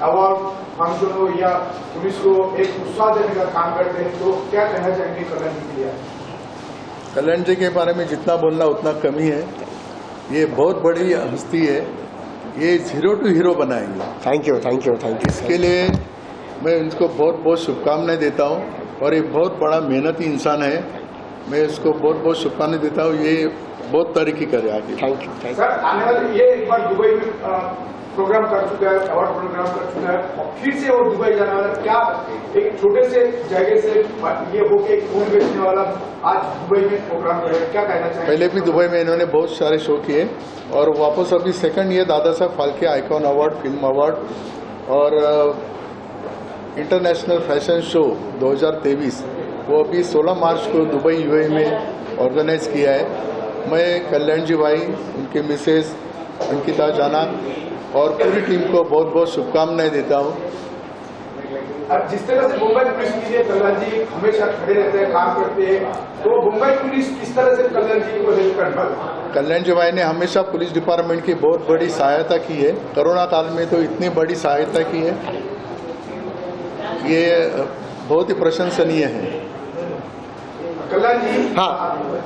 Award function हो या police को एक उत्साह देने का काम करते हैं, तो क्या कहना चाहेंगे कल्याण जी के लिए? कल्याण जी के बारे में जितना बोलना उतना कमी है। ये बहुत बड़ी हस्ती है, ये 0 to हीरो बनाएंगे। Thank you, thank you, thank you. इसके लिए मैं इनको बहुत बहुत शुभकामनाएं देता हूँ और ये बहुत बड़ा मेहनती इंसान है, मैं इसको बहुत बहुत शुभकामनाएं देता हूँ। ये बहुत तरक्की करे आगे। Thank you. सर, आने वाले ये एक बार दुबई में प्रोग्राम कर चुका है, अवार्ड प्रोग्राम कर चुका है, फिर से वो दुबई जाने वाला, क्या एक छोटे से जगह से ये होके एक फोन बेचने वाला आज दुबई में प्रोग्राम करेगा, क्या कहना चाहिए? पहले भी दुबई में इन्होंने बहुत सारे शो किए और वापस अभी सेकंड ये Dada Saheb Phalke icon award, film award और इंटरनेशनल फैशन शो 2023 वो अभी 16 मार्च को दुबई यूएई में ऑर्गेनाइज किया है। मैं कल्याण जी भाई, उनके मिसेस अंकिता जाना और पूरी टीम को बहुत बहुत शुभकामनाएं देता हूँ। अब जिस तरह से मुंबई पुलिस के लिए कल्याण जी हमेशा खड़े रहते हैं, काम करते हैं, तो मुंबई पुलिस किस तरह से कल्याण जी को हेल्प करता है? कल्याण जी भाई ने हमेशा पुलिस डिपार्टमेंट की बहुत बड़ी सहायता की है। कोरोना काल में तो इतनी बड़ी सहायता की है, ये बहुत ही प्रशंसनीय है। कल्याण जी, हाँ,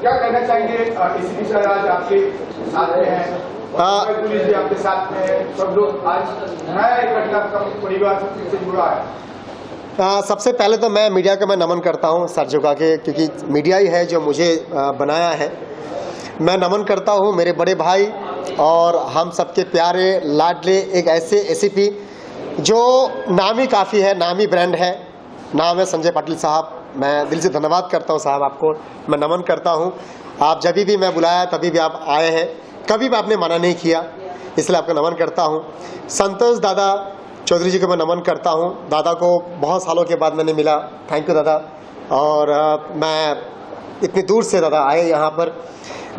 क्या कहना चाहेंगे? एसीपी सर आज आपके साथ में है, पुलिस भी आपके साथ में है, सब लोग आज नया इकट्ठा आपका परिवार से जुड़ा है। सबसे पहले तो मैं मीडिया को मैं नमन करता हूं सर झुका के, क्योंकि मीडिया ही है जो मुझे बनाया है। मैं नमन करता हूं मेरे बड़े भाई और हम सबके प्यारे लाडले एक ऐसे एसीपी जो नामी काफ़ी है, नामी ब्रांड है, नाम है संजय पाटिल साहब। मैं दिल से धन्यवाद करता हूं साहब, आपको मैं नमन करता हूं। आप जब भी मैं बुलाया तभी भी आप आए हैं, कभी भी आपने मना नहीं किया, इसलिए आपका नमन करता हूं। संतोष दादा चौधरी जी को मैं नमन करता हूं। दादा को बहुत सालों के बाद मैंने मिला, थैंक यू दादा। और मैं इतनी दूर से दादा आए यहाँ पर,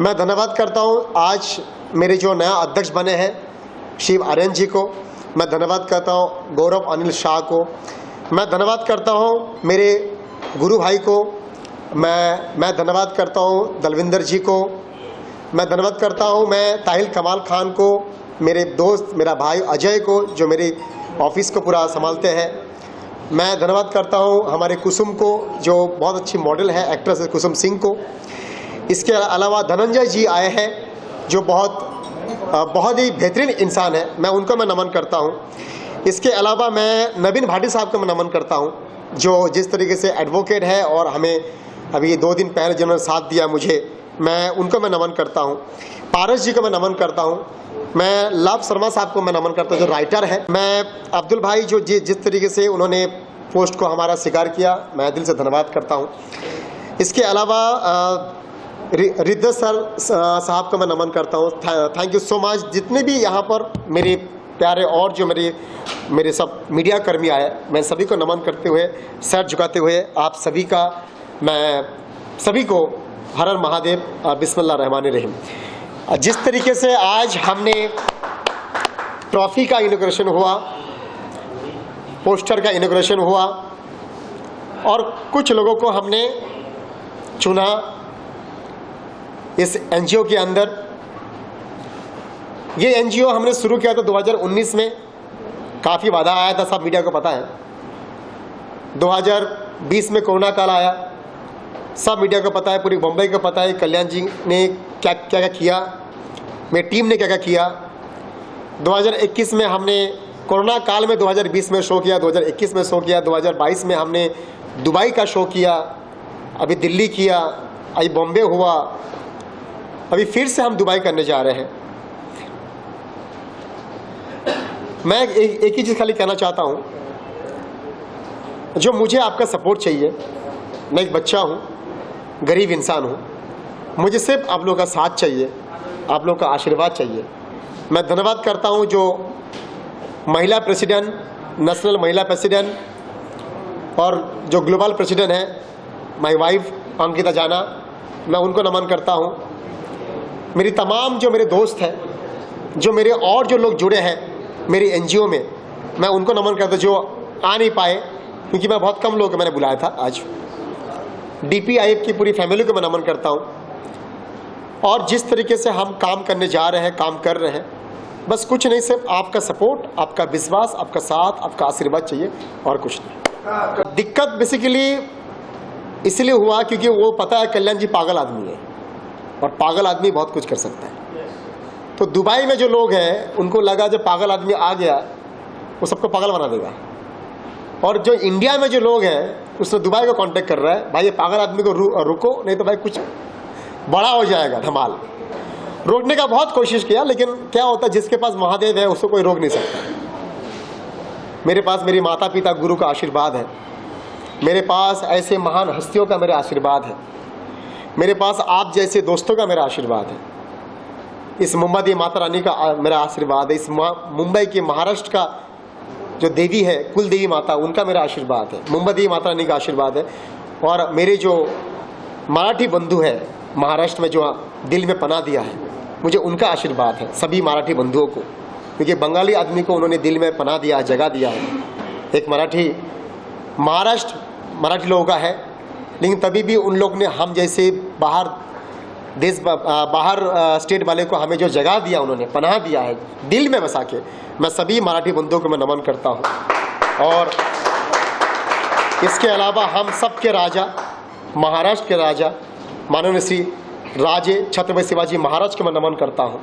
मैं धन्यवाद करता हूं। आज मेरे जो नया अध्यक्ष बने हैं शिव आर्यन जी को मैं धन्यवाद करता हूं, गौरव अनिल शाह को मैं धन्यवाद करता हूं, मेरे गुरु भाई को मैं धन्यवाद करता हूं, दलविंदर जी को मैं धन्यवाद करता हूं, मैं ताहिल कमाल खान को, मेरे दोस्त मेरा भाई अजय को जो मेरी ऑफिस को पूरा संभालते हैं, मैं धन्यवाद करता हूं हमारे कुसुम को जो बहुत अच्छी मॉडल है, एक्ट्रेस है कुसुम सिंह को। इसके अलावा धनंजय जी आए हैं जो बहुत ही बेहतरीन इंसान है, मैं उनको मैं नमन करता हूं। इसके अलावा मैं नवीन भाटी साहब को मैं नमन करता हूं जो जिस तरीके से एडवोकेट है और हमें अभी 2 दिन पहले जिन्होंने साथ दिया मुझे, मैं उनको मैं नमन करता हूं। पारस जी को मैं नमन करता हूं। मैं लव शर्मा साहब को मैं नमन करता हूं जो राइटर है। मैं अब्दुल भाई जो जिस तरीके से उन्होंने पोस्ट को हमारा स्वीकार किया, मैं दिल से धन्यवाद करता हूं। इसके अलावा रिद्ध सर साहब को मैं नमन करता हूं, थैंक यू सो मच। जितने भी यहाँ पर मेरे प्यारे और जो मेरे सब मीडिया कर्मी आए, मैं सभी को नमन करते हुए, सर झुकाते हुए आप सभी का, मैं सभी को हर हर महादेव, बिस्मिल्लाह रहमान रहीम। जिस तरीके से आज हमने ट्रॉफी का इनॉग्रेशन हुआ, पोस्टर का इनॉग्रेशन हुआ और कुछ लोगों को हमने चुना इस एनजीओ के अंदर। ये एनजीओ हमने शुरू किया था 2019 में, काफ़ी बाधा आया था, सब मीडिया को पता है। 2020 में कोरोना काल आया, सब मीडिया को पता है, पूरी मुंबई को पता है कल्याण जी ने क्या क्या किया, मेरी टीम ने क्या क्या किया। 2021 में हमने कोरोना काल में 2020 में शो किया, 2021 में शो किया, 2022 में हमने दुबई का शो किया, अभी दिल्ली किया, अभी बॉम्बे हुआ, अभी फिर से हम दुबई करने जा रहे हैं। मैं एक ही चीज़ खाली कहना चाहता हूँ, जो मुझे आपका सपोर्ट चाहिए। मैं एक बच्चा हूँ, गरीब इंसान हूँ, मुझे सिर्फ आप लोगों का साथ चाहिए, आप लोगों का आशीर्वाद चाहिए। मैं धन्यवाद करता हूँ जो महिला प्रेसिडेंट, नेशनल महिला प्रेसिडेंट और जो ग्लोबल प्रेसिडेंट है माय वाइफ अंकिता जाना, मैं उनको नमन करता हूँ। मेरी तमाम जो मेरे दोस्त हैं, जो मेरे और जो लोग जुड़े हैं मेरी एनजीओ में, मैं उनको नमन करता हूँ जो आ नहीं पाए, क्योंकि मैं बहुत कम लोगों को मैंने बुलाया था। आज डीपीआईएफ की पूरी फैमिली को मैं नमन करता हूँ। और जिस तरीके से हम काम करने जा रहे हैं, काम कर रहे हैं, बस कुछ नहीं, सिर्फ आपका सपोर्ट, आपका विश्वास, आपका साथ, आपका आशीर्वाद चाहिए और कुछ नहीं। दिक्कत बेसिकली इसलिए हुआ क्योंकि वो पता है कल्याण जी पागल आदमी है और पागल आदमी बहुत कुछ कर सकता है। तो दुबई में जो लोग हैं उनको लगा जब पागल आदमी आ गया वो सबको पागल बना देगा, और जो इंडिया में जो लोग हैं उसने दुबई को कांटेक्ट कर रहा है, भाई ये पागल आदमी को रुको नहीं तो भाई कुछ बड़ा हो जाएगा धमाल। रोकने का बहुत कोशिश किया, लेकिन क्या होता है जिसके पास महादेव है उसको कोई रोक नहीं सकता। मेरे पास मेरी माता पिता गुरु का आशीर्वाद है, मेरे पास ऐसे महान हस्तियों का मेरा आशीर्वाद है, मेरे पास आप जैसे दोस्तों का मेरा आशीर्वाद है, इस मुंबई माता रानी का मेरा आशीर्वाद है, इस मुंबई के महाराष्ट्र का जो देवी है कुल देवी माता उनका मेरा आशीर्वाद है, मुंबई माता रानी का आशीर्वाद है, और मेरे जो मराठी बंधु है महाराष्ट्र में जो दिल में पनाह दिया है मुझे उनका आशीर्वाद है, सभी मराठी बंधुओं को, क्योंकि बंगाली आदमी को उन्होंने दिल में पनाह दिया, जगह दिया है। एक महाराष्ट्र मराठी लोगों का है, लेकिन तभी भी उन लोग ने हम जैसे बाहर स्टेट वाले को हमें जो जगह दिया, उन्होंने पनाह दिया है दिल में बसा के, मैं सभी मराठी बंधुओं को मैं नमन करता हूँ। और इसके अलावा हम सब के राजा, महाराष्ट्र के राजा माननीय श्री राजे छत्रपति शिवाजी महाराज को मैं नमन करता हूँ,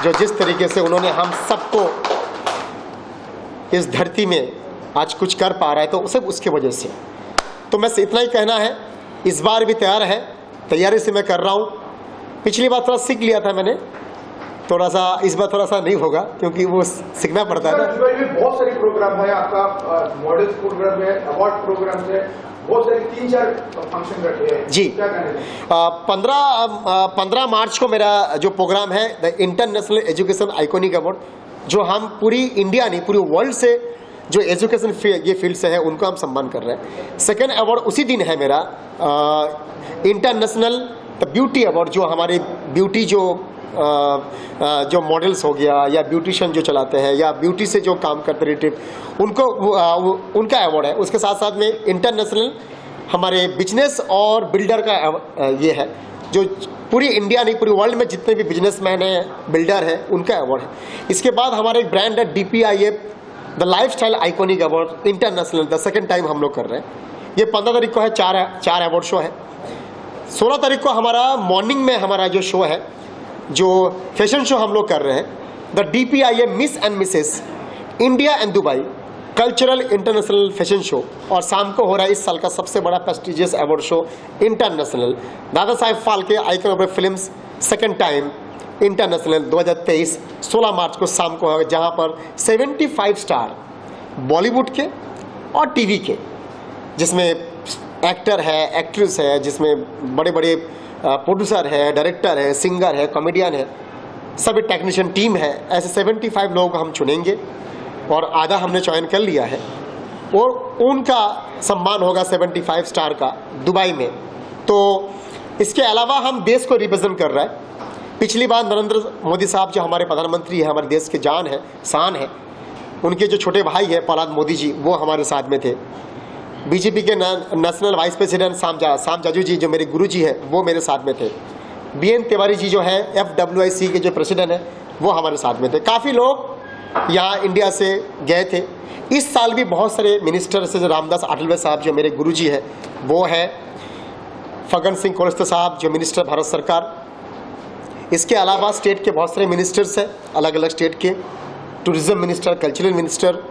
जो जिस तरीके से उन्होंने हम सबको इस धरती में आज कुछ कर पा रहा है तो सिर्फ उसकी वजह से। तो मैं इतना ही कहना है, इस बार भी तैयार है, तैयारी से मैं कर रहा हूँ। पिछली बार थोड़ा सीख लिया था मैंने, थोड़ा सा इस बार थोड़ा सा नहीं होगा क्योंकि वो सीखना पड़ता है ना। दुबई में बहुत सारे प्रोग्राम है, आपका मॉडल्स प्रोग्राम है, अवार्ड प्रोग्राम है, बहुत सारे 3-4 फंक्शन रखे हैं जी। क्या कहना है? 15 मार्च को मेरा जो प्रोग्राम है the international education iconic award, जो हम पूरी इंडिया नहीं पूरी वर्ल्ड से जो एजुकेशन ये फील्ड से है उनको हम सम्मान कर रहे हैं। सेकेंड अवार्ड उसी दिन है मेरा इंटरनेशनल द ब्यूटी अवार्ड, जो हमारे ब्यूटी जो मॉडल्स हो गया या ब्यूटिशियन जो चलाते हैं या ब्यूटी से जो काम करते रिलेटिव उनको उनका अवार्ड है। उसके साथ साथ में इंटरनेशनल हमारे बिजनेस और बिल्डर का ये है, जो पूरी इंडिया नहीं पूरी वर्ल्ड में जितने भी बिजनेसमैन हैं बिल्डर हैं उनका अवार्ड है। इसके बाद हमारा एक ब्रांड है DPIF the lifestyle iconic award international, the second time हम लोग कर रहे हैं। ये 15 तारीख को है, 4 अवार्ड शो है। 16 तारीख को हमारा मॉर्निंग में हमारा जो शो है, जो फैशन शो हम लोग कर रहे हैं, the DPIF miss and Mrs India and Dubai cultural international fashion show, और शाम को हो रहा है इस साल का सबसे बड़ा prestigious award show international Dada Saheb Phalke icon of films second time international 2023 16 मार्च को शाम को होगा, जहां पर 75 स्टार बॉलीवुड के और टीवी के, जिसमें एक्टर है, एक्ट्रेस है, जिसमें बड़े बड़े प्रोड्यूसर है, डायरेक्टर है, सिंगर है, कॉमेडियन है, सभी टेक्नीशियन टीम है। ऐसे 75 लोगों को हम चुनेंगे और आधा हमने चयन कर लिया है, और उनका सम्मान होगा 75 स्टार का दुबई में। तो इसके अलावा हम देश को रिप्रेजेंट कर रहे हैं। पिछली बार नरेंद्र मोदी साहब जो हमारे प्रधानमंत्री है, हमारे देश के जान है, शान है, उनके जो छोटे भाई है प्रहलाद मोदी जी, वो हमारे साथ में थे। बीजेपी के नेशनल वाइस प्रेसिडेंट शाम जाजू जी जो मेरे गुरु जी है वो मेरे साथ में थे। BN तिवारी जी जो है FWIC के जो प्रेसिडेंट है वो हमारे साथ में थे। काफ़ी लोग यहाँ इंडिया से गए थे। इस साल भी बहुत सारे मिनिस्टर से रामदास आठवले साहब जो मेरे गुरु जी है वो है, फग्गन सिंह कुलस्ते साहब जो मिनिस्टर भारत सरकार, इसके अलावा स्टेट के बहुत सारे मिनिस्टर्स हैं अलग अलग स्टेट के, टूरिज्म मिनिस्टर, कल्चरल मिनिस्टर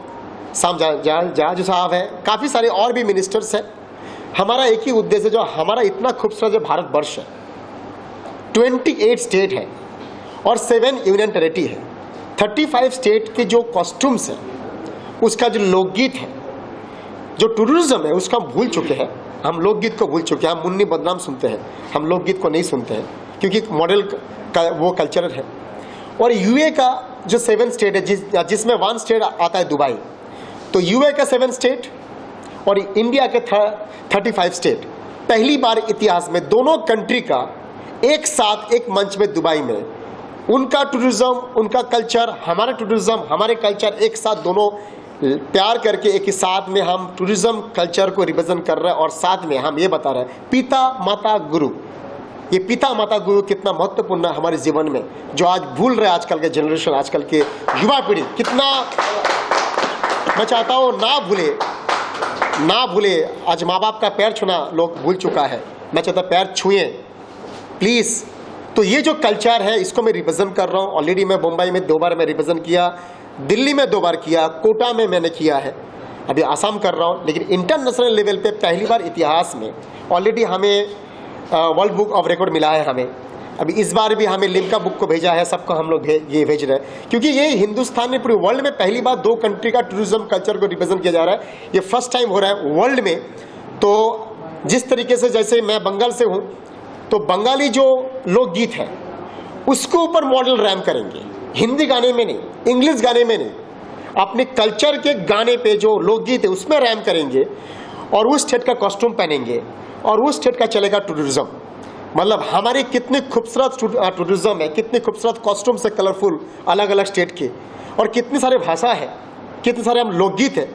शाम जाजू साहब है, काफ़ी सारे और भी मिनिस्टर्स हैं। हमारा एक ही उद्देश्य, जो हमारा इतना खूबसूरत जो भारतवर्ष है, 28 स्टेट है और 7 यूनियन टेरिटरी है, 35 स्टेट के जो कॉस्ट्यूम्स हैं, उसका जो लोकगीत है, जो टूरिज्म है, उसका हम भूल चुके हैं। हम लोकगीत को भूल चुके हैं, हम मुन्नी बदनाम सुनते हैं, हम लोकगीत को नहीं सुनते हैं क्योंकि मॉडल का वो कल्चरल है। और यूए का जो 7 स्टेट है, जिसमें 1 स्टेट आता है दुबई, तो यूए का 7 स्टेट और इंडिया के 35 स्टेट, पहली बार इतिहास में दोनों कंट्री का एक साथ एक मंच में दुबई में, उनका टूरिज्म, उनका कल्चर, हमारा टूरिज्म, हमारे कल्चर एक साथ दोनों प्यार करके एक ही साथ में हम टूरिज्म कल्चर को रिप्रेजेंट कर रहे हैं। और साथ में हम ये बता रहे हैं पिता माता गुरु ये पिता माता गुरु कितना महत्वपूर्ण है हमारे जीवन में, जो आज भूल रहे आजकल के जनरेशन, आजकल के युवा पीढ़ी। कितना मैं चाहता हूँ ना भूले। आज माँ बाप का पैर छूना लोग भूल चुका है। मैं चाहता हूँ पैर छुए प्लीज़। तो ये जो कल्चर है इसको मैं रिप्रेजेंट कर रहा हूँ। ऑलरेडी मैं मुंबई में 2 बार मैं रिप्रेजेंट किया, दिल्ली में 2 बार किया, कोटा में मैंने किया है, अभी आसाम कर रहा हूँ। लेकिन इंटरनेशनल लेवल पे पहली बार इतिहास में ऑलरेडी हमें वर्ल्ड बुक ऑफ रिकॉर्ड मिला है हमें। अभी इस बार भी हमें लिम्का बुक को भेजा है, सबको हम लोग ये भेज रहे हैं, क्योंकि ये हिंदुस्तान में पूरे वर्ल्ड में पहली बार 2 कंट्री का टूरिज्म कल्चर को रिप्रेजेंट किया जा रहा है। ये फर्स्ट टाइम हो रहा है वर्ल्ड में। तो जिस तरीके से, जैसे मैं बंगाल से हूँ, तो बंगाली जो लोकगीत है उसको ऊपर मॉडल रैम करेंगे, हिंदी गाने में नहीं, इंग्लिश गाने में नहीं, अपने कल्चर के गाने पे जो लोकगीत है उसमें रैम करेंगे, और उस स्टेट का कॉस्ट्यूम पहनेंगे, और उस स्टेट का चलेगा टूरिज्म। मतलब हमारी कितनी खूबसूरत टूरिज्म है, कितने खूबसूरत कॉस्ट्यूम से कलरफुल अलग अलग स्टेट के, और कितनी सारे भाषा है, कितने सारे हम लोकगीत है।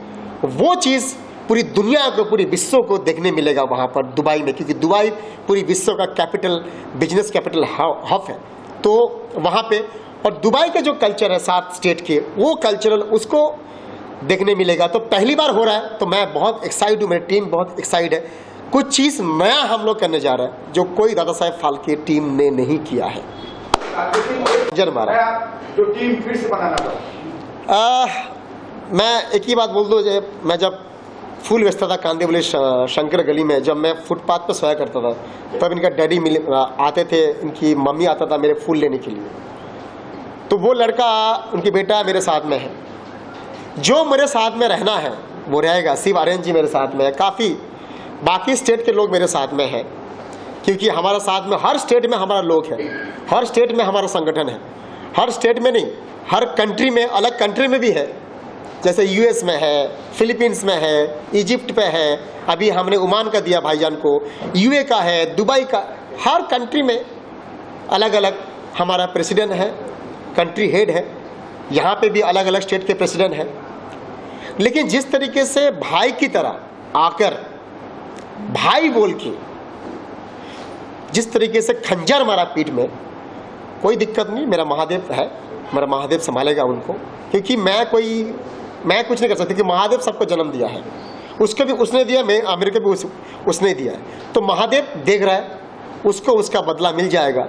वो चीज़ पूरी दुनिया को, पूरी विश्व को देखने मिलेगा वहाँ पर दुबई में, क्योंकि दुबई पूरी विश्व का कैपिटल, बिजनेस कैपिटल हब है। तो वहाँ पे, और दुबई का जो कल्चर है 7 स्टेट के, वो कल्चरल उसको देखने मिलेगा। तो पहली बार हो रहा है, तो मैं बहुत एक्साइटेड हूँ, मेरी टीम बहुत एक्साइटेड है। कुछ चीज़ नया हम लोग करने जा रहे हैं जो कोई दादा साहेब फाल्के टीम ने नहीं किया है। जो टीम फिर से बनाना था, मैं एक ही बात बोल दूँ, मैं जब फूल बेचता था कांदीवली शंकर गली में, जब मैं फुटपाथ पर सोया करता था, तब इनका डैडी आते थे, इनकी मम्मी आता था मेरे फूल लेने के लिए। तो वो लड़का, उनकी बेटा मेरे साथ में है, जो मेरे साथ में रहना है वो रहेगा। शिव आर्यन जी मेरे साथ में है, काफ़ी बाकी स्टेट के लोग मेरे साथ में है, क्योंकि हमारा साथ में हर स्टेट में हमारा लोग है, हर स्टेट में हमारा संगठन है, हर स्टेट में नहीं, हर कंट्री में, अलग कंट्री में भी है। जैसे यूएस में है, फिलीपींस में है, इजिप्ट पे है, अभी हमने ओमान का दिया भाईजान को, यूए का है, दुबई का, हर कंट्री में अलग अलग हमारा प्रेसिडेंट है, कंट्री हेड है। यहाँ पे भी अलग अलग स्टेट के प्रेसिडेंट हैं। लेकिन जिस तरीके से भाई की तरह आकर, भाई बोल के जिस तरीके से खंजर मारा पीठ में, कोई दिक्कत नहीं, मेरा महादेव है, मेरा महादेव संभालेगा उनको, क्योंकि मैं कुछ नहीं कर सकता, क्योंकि महादेव सबको जन्म दिया है, उसको भी उसने दिया, मैं मेरे को भी उसने दिया है। तो महादेव देख रहा है, उसको उसका बदला मिल जाएगा।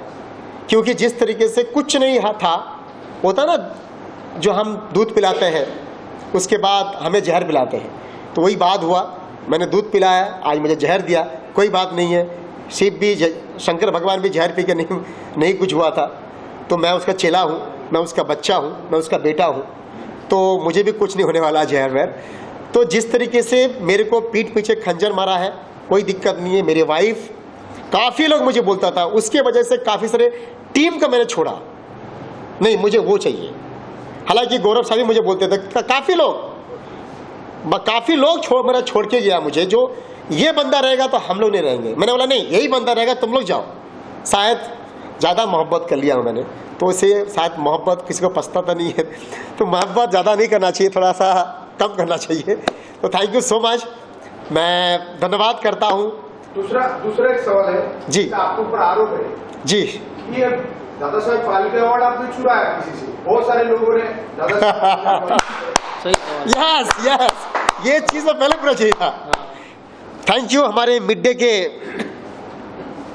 क्योंकि जिस तरीके से कुछ नहीं था, होता ना, जो हम दूध पिलाते हैं उसके बाद हमें जहर पिलाते हैं, तो वही बात हुआ। मैंने दूध पिलाया, आज मुझे जहर दिया, कोई बात नहीं है। शिव भी, शंकर भगवान भी जहर पी के नहीं कुछ हुआ था। तो मैं उसका चेला हूँ, मैं उसका बच्चा हूँ, मैं उसका बेटा हूँ, तो मुझे भी कुछ नहीं होने वाला जहर वहर। तो जिस तरीके से मेरे को पीठ पीछे खंजर मारा है, कोई दिक्कत नहीं है। मेरी वाइफ, काफ़ी लोग मुझे बोलता था, उसके वजह से काफ़ी सारे टीम का मैंने छोड़ा, नहीं मुझे वो चाहिए। हालांकि गौरव साहब भी मुझे बोलते थे, काफ़ी लोग मेरा छोड़ के गया मुझे, जो ये बंदा रहेगा तो हम लोग नहीं रहेंगे। मैंने बोला नहीं, यही बंदा रहेगा, तुम लोग जाओ। शायद ज़्यादा मोहब्बत कर लिया मैंने, तो इसे शायद मोहब्बत किसी को पछताता नहीं है, तो मोहब्बत ज़्यादा नहीं करना चाहिए, थोड़ा सा कम करना चाहिए। तो थैंक यू सो मच, मैं धन्यवाद करता हूँ। दूसरा एक सवाल है जी, आपके ऊपर आरोप है जी, कि दादा साहेब फाल्के अवार्ड आपने चुरा है किसी से, बहुत सारे लोगों ने दादा साहेब यस, ये चीज़ में पहले पूरा चाहिए था। Thank you. हमारे मिड डे के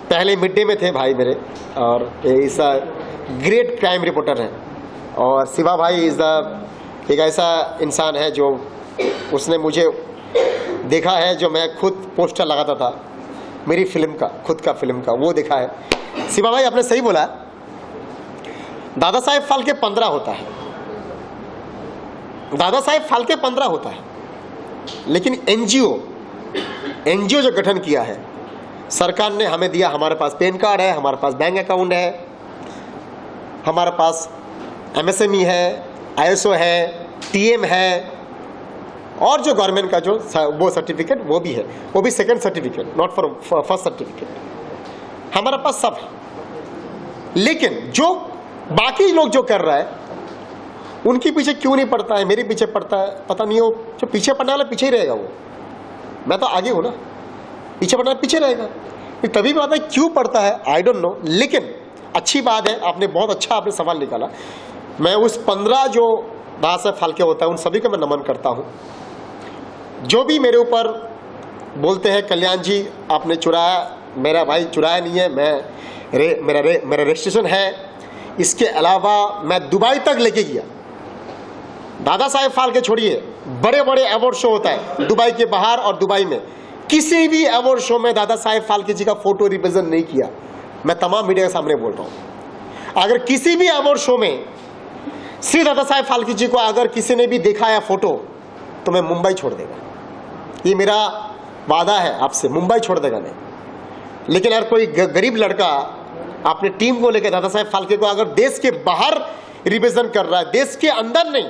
पहले मिड डे में थे भाई मेरे, और ऐसा ग्रेट क्राइम रिपोर्टर है, और शिवा भाई इज़ द एक ऐसा इंसान है जो उसने मुझे देखा है, जो मैं खुद पोस्टर लगाता था मेरी फिल्म का, खुद का फिल्म का, वो देखा है। शिवा भाई आपने सही बोला, दादा साहेब फाल्के 15 होता है, दादा साहेब फाल्के 15 होता है, लेकिन एनजीओ जो गठन किया है सरकार ने हमें दिया, हमारे पास पैन कार्ड है, हमारे पास बैंक अकाउंट है, हमारे पास एमएसएमई है, आईएसओ है, टीएम है, और जो गवर्नमेंट का जो वो सर्टिफिकेट वो भी है, वो भी second certificate, not for first certificate, हमारे पास सब है। लेकिन जो बाकी लोग जो कर रहा है उनके पीछे क्यों नहीं पड़ता है, मेरे पीछे पड़ता है, पता नहीं। हो जो पीछे पड़ने वाला पीछे ही रहेगा, वो मैं तो आगे हूँ ना, पीछे पड़ने वाला पीछे रहेगा। तभी बात है क्यों पड़ता है आई डोंट नो, लेकिन अच्छी बात है, आपने बहुत अच्छा आपने सवाल निकाला। मैं उस 15 जो दादा साहब फाल्के होता है उन सभी को मैं नमन करता हूँ। जो भी मेरे ऊपर बोलते हैं कल्याण जी आपने चुराया, मेरा भाई चुराया नहीं है, मेरा रजिस्ट्रेशन है। इसके अलावा मैं दुबई तक लेके गया। दादा साहेब फाल्के छोड़िए, बड़े बड़े अवार्ड शो होता है दुबई के बाहर और दुबई में, किसी भी अवार्ड शो में दादा साहेब फाल्के जी का फोटो रिप्रेजेंट नहीं किया। मैं तमाम मीडिया के सामने बोल रहा हूं, अगर किसी भी अवार्ड शो में श्री दादा साहेब फाल्के जी को अगर किसी ने भी देखा है फोटो तो मैं मुंबई छोड़ देगा। ये मेरा वादा है आपसे, मुंबई छोड़ देगा नहीं। लेकिन अगर कोई गरीब लड़का अपने टीम को लेकर दादा साहेब फाल्के को अगर देश के बाहर रिप्रेजेंट कर रहा है, देश के अंदर नहीं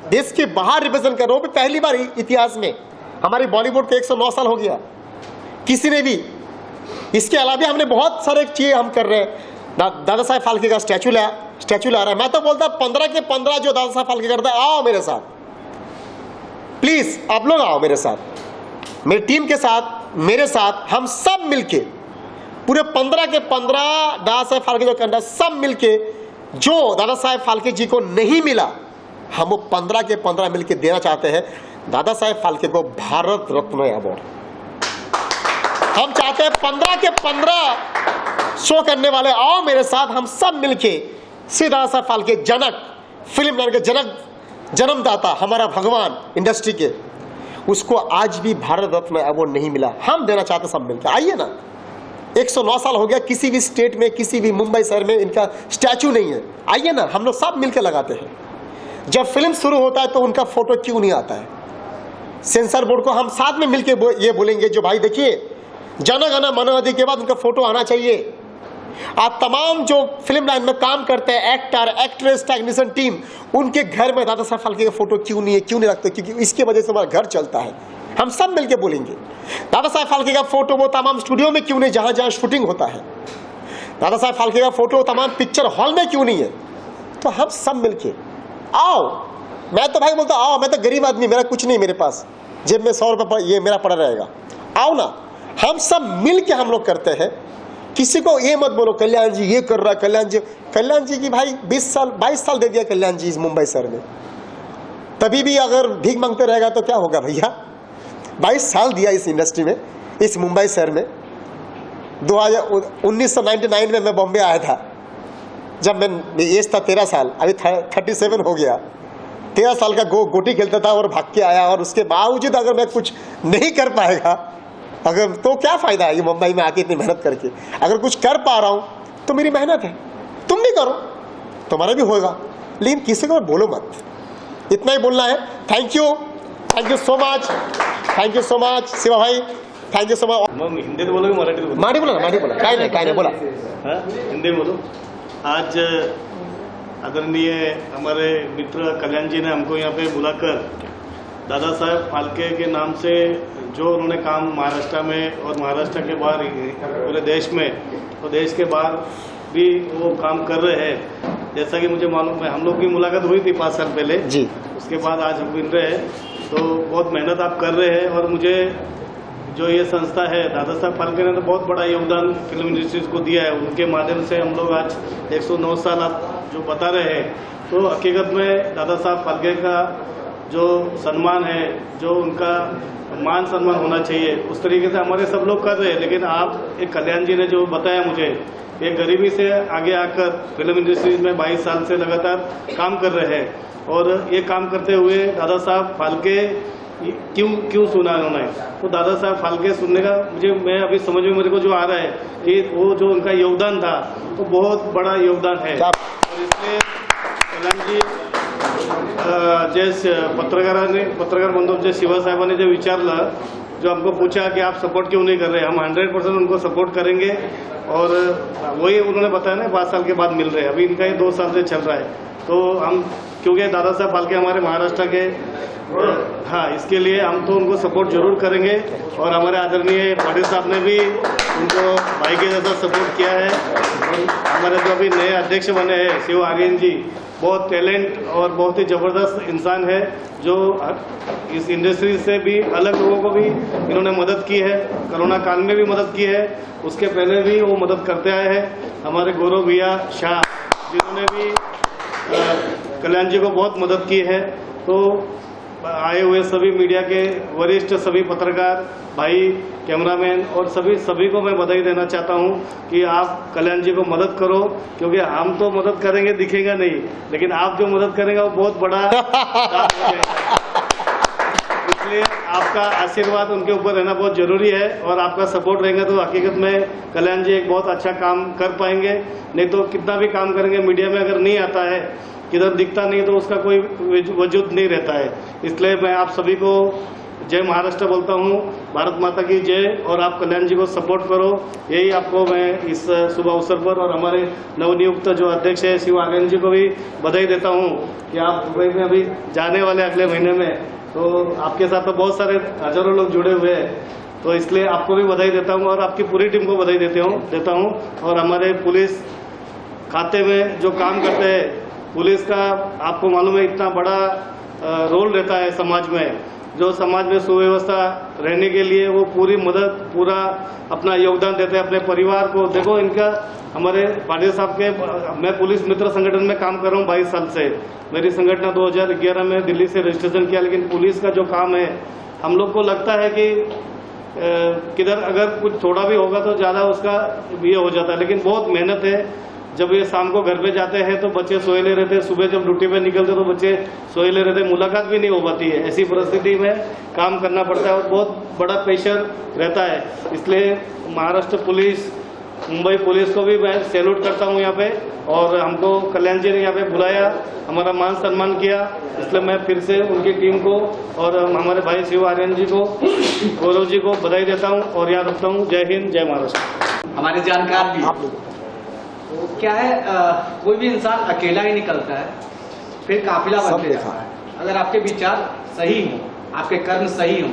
देश के बाहर रिप्रेजेंट कर रहा हो, पहली बार इतिहास में हमारी बॉलीवुड के 109 साल हो गया, किसी ने भी। इसके अलावा हमने बहुत सारे चीजें हम कर रहे हैं। दादा साहेब फाल्के का स्टैचू ला रहा है। मैं तो बोलता 15 के 15 जो दादा साहेब फाल्के करता है, आओ मेरे साथ, प्लीज आप लोग आओ मेरे साथ, मेरी टीम के साथ, मेरे साथ, हम सब मिलके पूरे 15 के 15 दादा साहेब फाल्के जो करना है, सब मिलके जो दादा साहेब फाल्के जी को नहीं मिला हम वो 15 के 15 मिलके देना चाहते हैं दादा साहेब फाल्के को भारत रत्न अवार्ड। हम चाहते हैं 15 के 15 शो करने वाले आओ मेरे साथ, हम सब मिलके श्री दादा साहेब फाल्के जनक, फिल्म लाइन के जनक, जन्मदाता, हमारा भगवान इंडस्ट्री के, उसको आज भी भारत रत्न अवार्ड नहीं मिला, हम देना चाहते सब मिलकर। आइए ना, 109 साल हो गया, किसी भी स्टेट में, किसी भी मुंबई शहर में इनका स्टैचू नहीं है। आइए ना, हम लोग सब मिलकर लगाते हैं। जब फिल्म शुरू होता है तो उनका फोटो क्यों नहीं आता है? सेंसर बोर्ड को हम साथ में मिलकर ये बोलेंगे जो भाई देखिए जन गण मन अधि के बाद उनका फोटो आना चाहिए। आप तमाम जो फिल्म लाइन में काम करते हैं, एक्टर, एक्ट्रेस, टेक्नीशियन टीम, उनके घर में दादा साहेब फाल्के का फोटो क्यों नहीं है, क्यों नहीं रखते? क्योंकि इसकी वजह से हमारा घर चलता है। हम सब मिलकर बोलेंगे दादा साहेब फाल्के का फोटो वो तमाम स्टूडियो में क्यों नहीं जहां जहां शूटिंग होता है? दादा साहेब फाल्के का फोटो तमाम पिक्चर हॉल में क्यों नहीं है? तो हम सब मिलके आओ। मैं तो भाई बोलता आओ, मैं तो गरीब आदमी, मेरा कुछ नहीं मेरे पास, जेब में 100 रुपये ये मेरा पड़ा रहेगा। आओ ना, हम सब मिल के हम लोग करते हैं। किसी को ये मत बोलो कल्याण जी ये कर रहा है, कल्याण जी की भाई 20 साल 22 साल दे दिया कल्याण जी इस मुंबई शहर में, तभी भी अगर भीख मांगते रहेगा तो क्या होगा भैया? 22 साल दिया इस इंडस्ट्री में, इस मुंबई शहर में। 1999 में मैं बॉम्बे आया था, जब मैं एज था 13 साल, अभी 37 हो गया। 13 साल का गोटी खेलता था और भाग के आया, और उसके बावजूद अगर मैं कुछ नहीं कर पाएगा अगर, तो क्या फायदा है ये मुंबई में आके इतनी मेहनत करके? अगर कुछ कर पा रहा हूं तो मेरी मेहनत है, तुम भी करो, तुम्हारा भी होगा, लेकिन किसी को बोलो मत। इतना ही बोलना है। Thank you so much, thank you so much Shiva भाई, thank you so much. Hindi में बोलो मराठी में? माड़ी बोला काय नहीं बोला, हिंदी में बोलो। आज आदरणीय हमारे मित्र कल्याण जी ने हमको यहाँ पे बुलाकर दादा साहेब फाल्के के नाम से जो उन्होंने काम महाराष्ट्र में और महाराष्ट्र के बाहर पूरे देश में और देश के बाहर भी वो काम कर रहे हैं। जैसा कि मुझे मालूम है, हम लोग की मुलाकात हुई थी 5 साल पहले जी, उसके बाद आज हम मिल रहे हैं। तो बहुत मेहनत आप कर रहे हैं, और मुझे जो ये संस्था है दादा साहेब फाल्के ने तो बहुत बड़ा योगदान फिल्म इंडस्ट्रीज को दिया है। उनके माध्यम से हम लोग आज 109 साल आप जो बता रहे हैं, तो हकीकत में दादा साहब फाल्के का जो सम्मान है, जो उनका मान सम्मान होना चाहिए, उस तरीके से हमारे सब लोग कर रहे हैं। लेकिन आप एक कल्याण जी ने जो बताया मुझे, ये गरीबी से आगे आकर फिल्म इंडस्ट्रीज में 22 साल से लगातार काम कर रहे हैं, और ये काम करते हुए दादा साहब फाल्के क्यों सुना उन्होंने? तो दादा साहब फाल्के सुनने का मैं अभी समझ में मेरे को जो आ रहा है कि वो जो उनका योगदान था वो बहुत बड़ा योगदान है। और इसलिए कल्याण जी जे पत्रकार बंधू जे शिवा साहेबांनी जे विचारलं, जो हमको पूछा कि आप सपोर्ट क्यों नहीं कर रहे, हम 100% उनको सपोर्ट करेंगे। और वही उन्होंने बताया ना 5 साल के बाद मिल रहे हैं, अभी इनका ये 2 साल से चल रहा है। तो हम क्योंकि दादा साहब फाल्के हमारे महाराष्ट्र के, हाँ, इसके लिए हम तो उनको सपोर्ट जरूर करेंगे। और हमारे आदरणीय पाटिल साहब ने भी उनको भाई के जैसा सपोर्ट किया है। और हमारे जो अभी नए अध्यक्ष बने हैं शिव आर्यन जी, बहुत टैलेंट और बहुत ही ज़बरदस्त इंसान है, जो इस इंडस्ट्री से भी अलग लोगों को भी इन्होंने मदद की है। कोरोना काल में भी मदद की है, उसके पहले भी वो मदद करते आए हैं। हमारे गौरव भैया शाह, जिन्होंने भी कल्याण जी को बहुत मदद की है। तो आए हुए सभी मीडिया के वरिष्ठ, सभी पत्रकार भाई, कैमरामैन और सभी को मैं बधाई देना चाहता हूं कि आप कल्याण जी को मदद करो, क्योंकि हम तो मदद करेंगे दिखेगा नहीं, लेकिन आप जो मदद करेंगे वो बहुत बड़ा काम हो जाएगा। इसलिए आपका आशीर्वाद उनके ऊपर रहना बहुत जरूरी है, और आपका सपोर्ट रहेगा तो हकीकत में कल्याण जी एक बहुत अच्छा काम कर पाएंगे। नहीं तो कितना भी काम करेंगे, मीडिया में अगर नहीं आता है, किधर दिखता नहीं, तो उसका कोई वजूद नहीं रहता है। इसलिए मैं आप सभी को जय महाराष्ट्र बोलता हूँ, भारत माता की जय, और आप कल्याण जी को सपोर्ट करो, यही आपको मैं इस शुभ अवसर पर, और हमारे नवनियुक्त जो अध्यक्ष है शिव आर्यन जी को भी बधाई देता हूँ कि आप दुबई में अभी जाने वाले अगले महीने में, तो आपके साथ तो बहुत सारे हजारों लोग जुड़े हुए हैं, तो इसलिए आपको भी बधाई देता हूँ और आपकी पूरी टीम को बधाई देता हूँ। और हमारे पुलिस खाते में जो काम करते हैं, पुलिस का आपको मालूम है इतना बड़ा रोल रहता है समाज में, जो समाज में सुव्यवस्था रहने के लिए वो पूरी मदद, पूरा अपना योगदान देते हैं अपने परिवार को। देखो इनका, हमारे पाटिल साहब के, मैं पुलिस मित्र संगठन में काम कर रहा हूँ 22 साल से। मेरी संगठन 2011 में दिल्ली से रजिस्ट्रेशन किया, लेकिन पुलिस का जो काम है, हम लोग को लगता है कि किधर अगर कुछ थोड़ा भी होगा तो ज़्यादा उसका ये हो जाता है, लेकिन बहुत मेहनत है। जब ये शाम को घर पे जाते हैं तो बच्चे सोए ले रहते हैं, सुबह जब ड्यूटी पे निकलते तो बच्चे सोए ले रहते हैं, मुलाकात भी नहीं हो पाती है। ऐसी परिस्थिति में काम करना पड़ता है और बहुत बड़ा प्रेशर रहता है। इसलिए महाराष्ट्र पुलिस, मुंबई पुलिस को भी मैं सैल्यूट करता हूँ यहाँ पे, और हमको कल्याण जी ने यहाँ पे बुलाया, हमारा मान सम्मान किया, इसलिए मैं फिर से उनकी टीम को और हमारे भाई शिव आर्यन जी को, गौरव जी को बधाई देता हूँ और यहाँ रुकता हूँ। जय हिंद, जय महाराष्ट्र। हमारे जानकार भी तो क्या है, कोई भी इंसान अकेला ही निकलता है, फिर काफिला बनते जाता है। अगर आपके विचार सही हों, आपके कर्म सही हों,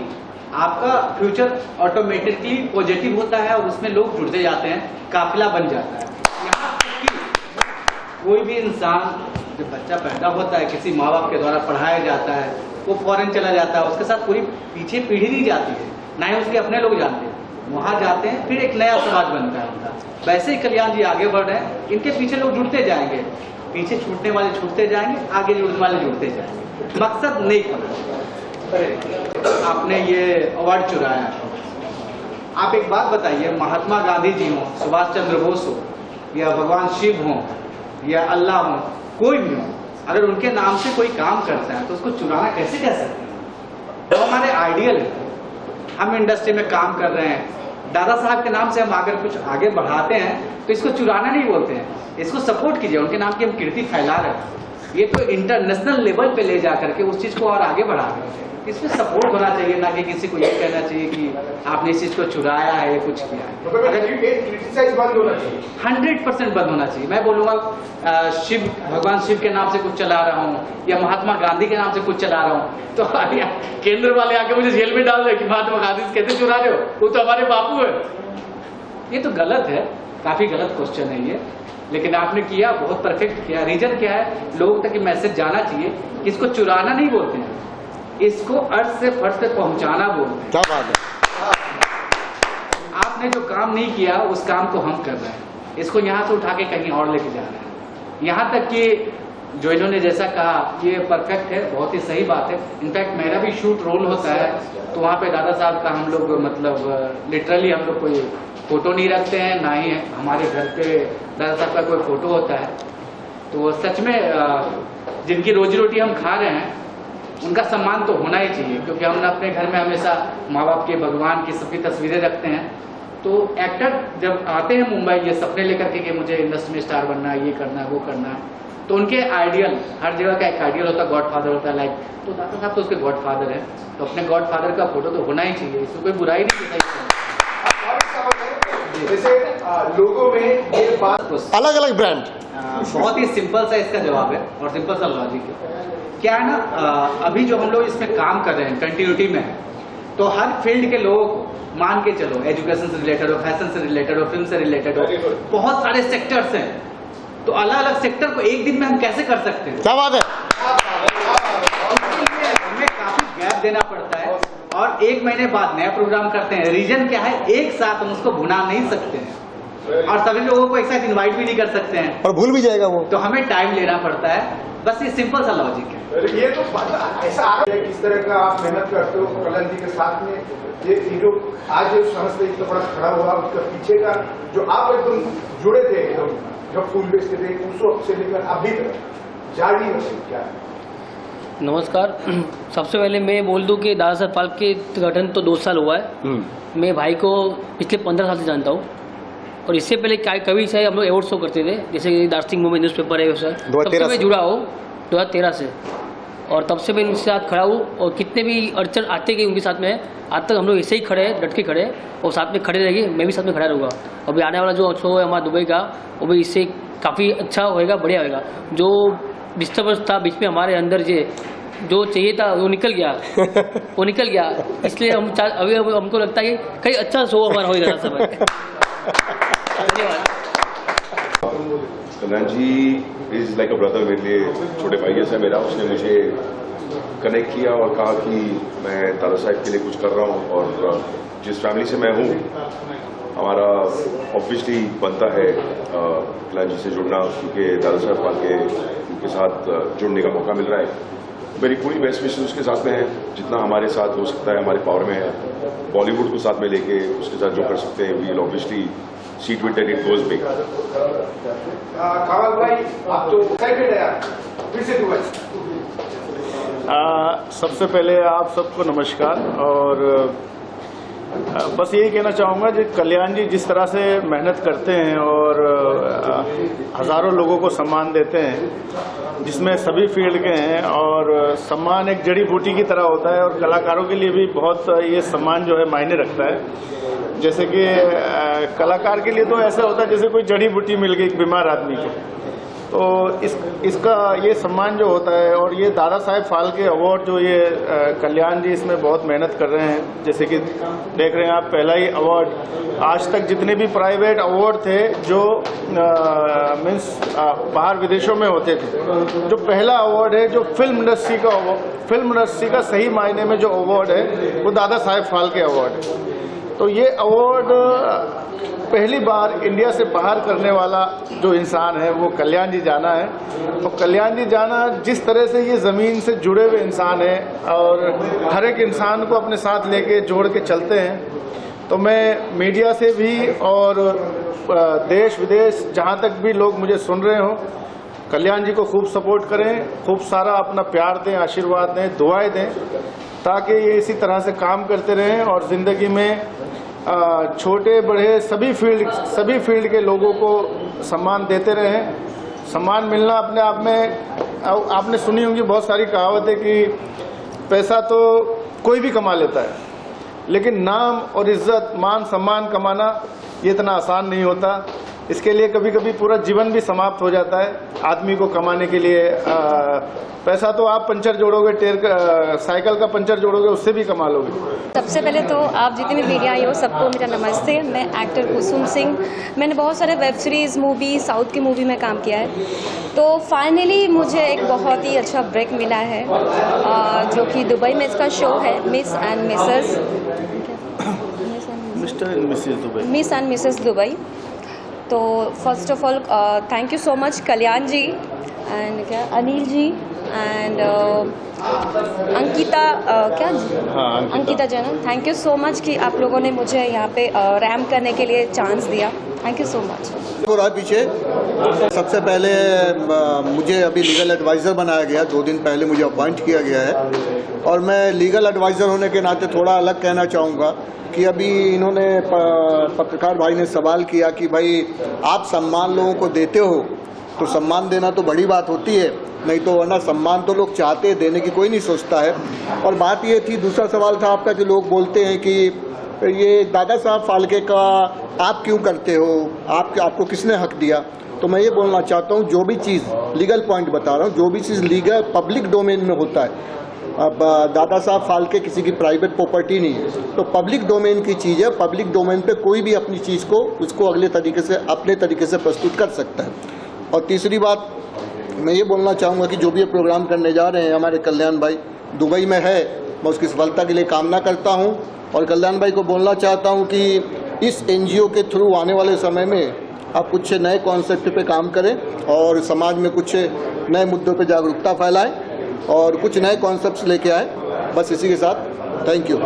आपका फ्यूचर ऑटोमेटिकली पॉजिटिव होता है और उसमें लोग जुड़ते जाते हैं, काफिला बन जाता है। यहाँ तक कि कोई भी इंसान जब बच्चा पैदा होता है, किसी माँ बाप के द्वारा पढ़ाया जाता है, वो फॉरेन चला जाता है, उसके साथ पूरी पीछे पीढ़ी नहीं जाती है, ना ही उसके अपने लोग जाते हैं, वहाँ जाते हैं, फिर एक नया समाज बनता है उनका। वैसे ही कल्याण जी आगे बढ़ रहे हैं, इनके पीछे लोग जुड़ते जाएंगे, पीछे छूटने वाले छूटते जाएंगे, आगे जुड़ने वाले जुड़ते जाएंगे। मकसद नेक होना। आपने ये अवार्ड चुराया है, आप एक बात बताइए, महात्मा गांधी जी हों, सुभाष चंद्र बोस हो, या भगवान शिव हों, या अल्लाह हो, कोई भी हो, अगर उनके नाम से कोई काम करता है तो उसको चुराना कैसे कह सकते हैं? तो हमारे आइडियल है, हम इंडस्ट्री में काम कर रहे हैं, दादा साहब के नाम से हम अगर कुछ आगे बढ़ाते हैं तो इसको चुराना नहीं बोलते हैं, इसको सपोर्ट कीजिए। उनके नाम की हम कीर्ति फैला रहे हैं, ये तो इंटरनेशनल लेवल पे ले जा करके उस चीज को और आगे बढ़ा रहे हैं। इसमें सपोर्ट होना चाहिए, ना कि किसी को ये कहना चाहिए कि आपने इस चीज को चुराया है या कुछ किया है। अगर क्रिटिसाइज बंद होना चाहिए, 100% बंद होना चाहिए। मैं बोलूंगा शिव, भगवान शिव के नाम से कुछ चला रहा हूँ या महात्मा गांधी के नाम से कुछ चला रहा हूँ, तो केंद्र वाले आके मुझे जेल में डाल रहे कि महात्मा गांधी से कैसे चुरा रहे हो, वो तो हमारे बापू है। ये तो गलत है, काफी गलत क्वेश्चन है ये, लेकिन आपने किया, बहुत परफेक्ट किया। रीजन क्या है, लोगों तक ये मैसेज जाना चाहिए कि इसको चुराना नहीं बोलते हैं, इसको अर्थ से फर्श तक पहुंचाना बोलते हैं। क्या बात है। आपने जो काम नहीं किया उस काम को हम कर रहे हैं, इसको यहाँ से उठा के कहीं और लेके जा रहे हैं। यहाँ तक कि जो इन्होंने जैसा कहा ये परफेक्ट है, बहुत ही सही बात है। इनफैक्ट मेरा भी शूट रोल होता है तो वहाँ पे दादा साहब का हम लोग मतलब लिटरली हम लोग कोई फोटो नहीं रखते हैं, ना ही हमारे घर पे दादा साहब का कोई फोटो होता है। तो सच में जिनकी रोजी रोटी हम खा रहे हैं उनका सम्मान तो होना ही चाहिए, क्योंकि हम अपने घर में हमेशा माँ बाप के, भगवान की सबकी तस्वीरें रखते हैं। तो एक्टर जब आते हैं मुंबई ये सपने लेकर के कि मुझे इंडस्ट्री में स्टार बनना है, ये करना है, वो करना है, तो उनके आइडियल, हर जगह का एक आइडियल होता है, गॉडफादर होता है, लाइक तो दादा साहब तो उसके गॉडफादर है, तो अपने गॉडफादर का फोटो तो होना ही चाहिए, इसमें कोई बुराई नहीं है। जैसे लोगों में ये बात, अलग अलग ब्रांड, बहुत ही सिंपल सा इसका जवाब है और सिंपल सा लॉजिक है। क्या है ना, अभी जो हम लोग इसमें काम कर रहे हैं कंटिन्यूटी में है, तो हर फील्ड के लोगों को मान के चलो, एजुकेशन से रिलेटेड हो, फैशन से रिलेटेड हो, फिल्म से रिलेटेड हो, बहुत सारे सेक्टर्स हैं, तो अलग अलग सेक्टर को एक दिन में हम कैसे कर सकते हैं? क्या बात है। उसके लिए हमें काफी गैप देना पड़ता है और 1 महीने बाद नया प्रोग्राम करते हैं। रीजन क्या है, एक साथ हम उसको भुना नहीं सकते हैं और सभी लोगों को एक साथ इन्वाइट भी नहीं कर सकते हैं, और भूल भी जाएगा वो, तो हमें टाइम लेना पड़ता है। बस ये सिंपल सा लॉजिक है। ये तो ऐसा आरोप है, किस तरह का आप मेहनत करते हो कल्याण जी के साथ में, ये जो आज जो समझते इतना बड़ा खड़ा हुआ, उसका पीछे का जो आप एकदम जुड़े थे, एकदम जब फूल बेचते थे उस वक्त से लेकर अभी तक जारी मशीन क्या है? नमस्कार। सबसे पहले मैं बोल दूं कि दादा साहब फाल्के के गठन तो 2 साल हुआ है। मैं भाई को पिछले 15 साल से जानता हूँ और इससे पहले कभी से हम लोग अवार्ड शो करते थे, जैसे कि दार्शनिक मूवमेंट न्यूज़पेपर है, तब से मैं जुड़ा हूँ 2013 से, और तब से मैं इनके साथ खड़ा हूँ और कितने भी अड़चन आते गए उनके साथ में, आज तक हम लोग ऐसे ही खड़े हैं, डट के खड़े हैं और साथ में खड़े रहेंगे। मैं भी साथ में खड़ा रहूँगा। अभी आने वाला जो शो है हमारा दुबई का, वो भी इससे काफ़ी अच्छा होएगा, बढ़िया होएगा। जो डिस्टर्बेंस था बीच में हमारे अंदर जो चाहिए था वो निकल गया, इसलिए हम अभी हमको लगता है कि कहीं अच्छा शो हमारा होएगा सब। धन्यवाद। कल्याण जी इज़ लाइक अ ब्रदर, मेरे लिए छोटे भाई जैसा मेरा। उसने मुझे कनेक्ट किया और कहा कि मैं दादा साहब के लिए कुछ कर रहा हूँ, और जिस फैमिली से मैं हूँ हमारा ऑब्वियसली बनता है कल्याण जी से जुड़ना, क्योंकि दादा साहब फाल्के के साथ जुड़ने का मौका मिल रहा है। मेरी पूरी बेस्ट विशेस उसके साथ में है, जितना हमारे साथ हो सकता है हमारे पावर में है। बॉलीवुड को साथ में लेके उसके साथ जो कर सकते हैं, we will obviously see to it that it goes big. Kawal भाई, आप तो एक्साइटेड है यार, फिर से दुबई। सबसे पहले आप सबको नमस्कार, और बस यही कहना चाहूँगा कि कल्याण जी जिस तरह से मेहनत करते हैं और हज़ारों लोगों को सम्मान देते हैं, जिसमें सभी फील्ड के हैं, और सम्मान एक जड़ी बूटी की तरह होता है और कलाकारों के लिए भी बहुत ये सम्मान जो है मायने रखता है। जैसे कि कलाकार के लिए तो ऐसा होता है जैसे कोई जड़ी बूटी मिल गई एक बीमार आदमी को, तो इसका ये सम्मान जो होता है, और ये दादा साहब फाल्के अवार्ड जो ये कल्याण जी इसमें बहुत मेहनत कर रहे हैं। जैसे कि देख रहे हैं आप, पहला ही अवार्ड, आज तक जितने भी प्राइवेट अवार्ड थे जो मीन्स बाहर विदेशों में होते थे, जो पहला अवार्ड है जो फिल्म इंडस्ट्री का सही मायने में जो अवार्ड है वो दादा साहब फाल्के अवार्ड है। तो ये अवार्ड पहली बार इंडिया से बाहर करने वाला जो इंसान है वो कल्याण जी जाना है। तो कल्याण जी जाना, जिस तरह से ये ज़मीन से जुड़े हुए इंसान है और हर एक इंसान को अपने साथ लेके जोड़ के चलते हैं, तो मैं मीडिया से भी और देश विदेश जहाँ तक भी लोग मुझे सुन रहे हों, कल्याण जी को खूब सपोर्ट करें, खूब सारा अपना प्यार दें, आशीर्वाद दें, दुआएं दें, ताकि ये इसी तरह से काम करते रहें और ज़िंदगी में छोटे बड़े सभी फील्ड के लोगों को सम्मान देते रहें। सम्मान मिलना अपने आप में, आपने सुनी होंगी बहुत सारी कहावतें कि पैसा तो कोई भी कमा लेता है, लेकिन नाम और इज्जत, मान सम्मान कमाना ये इतना आसान नहीं होता। इसके लिए कभी कभी पूरा जीवन भी समाप्त हो जाता है आदमी को कमाने के लिए। पैसा तो आप पंचर जोड़ोगे, साइकिल का पंचर जोड़ोगे, उससे भी कमा लोगे। सबसे पहले तो आप जितने भी मीडिया आई हो सबको मेरा नमस्ते। मैं एक्टर कुसुम सिंह, मैंने बहुत सारे वेब सीरीज़, मूवी, साउथ की मूवी में काम किया है। तो फाइनली मुझे एक बहुत ही अच्छा ब्रेक मिला है, जो कि दुबई में इसका शो है, मिस एंड मिसेस दुबई। तो first of all thank you so much Kalyan ji and Anil ji and Ankita Ankita जनन, थैंक यू सो मच कि आप लोगों ने मुझे यहाँ पे रैम्प करने के लिए चांस दिया। Thank you so much. पूरा पीछे सबसे पहले मुझे अभी लीगल एडवाइज़र बनाया गया, 2 दिन पहले मुझे अपॉइंट किया गया है, और मैं लीगल एडवाइज़र होने के नाते थोड़ा अलग कहना चाहूँगा कि अभी इन्होंने पत्रकार भाई ने सवाल किया कि भाई आप सम्मान लोगों को देते हो, तो सम्मान देना तो बड़ी बात होती है, नहीं तो वरना सम्मान तो लोग चाहते हैं, देने की कोई नहीं सोचता है। और बात ये थी, दूसरा सवाल था आपका कि लोग बोलते हैं कि ये दादा साहब फाल्के का आप क्यों करते हो, आपको किसने हक दिया। तो मैं ये बोलना चाहता हूँ, जो भी चीज़ लीगल पॉइंट बता रहा हूँ, जो भी चीज़ लीगल पब्लिक डोमेन में होता है अब दादा साहब फाल्के किसी की प्राइवेट प्रॉपर्टी नहीं है, तो पब्लिक डोमेन की चीज़ है। पब्लिक डोमेन पे कोई भी अपनी चीज़ को उसको अगले तरीके से अपने तरीके से प्रस्तुत कर सकता है। और तीसरी बात मैं ये बोलना चाहूँगा कि जो भी ये प्रोग्राम करने जा रहे हैं हमारे कल्याण भाई दुबई में है, मैं उसकी सफलता के लिए कामना करता हूँ। और कल्याण भाई को बोलना चाहता हूँ कि इस NGO के थ्रू आने वाले समय में आप कुछ नए कॉन्सेप्ट पे काम करें और समाज में कुछ नए मुद्दों पे जागरूकता फैलाएं और कुछ नए कॉन्सेप्ट्स लेके आए। बस इसी के साथ थैंक यू।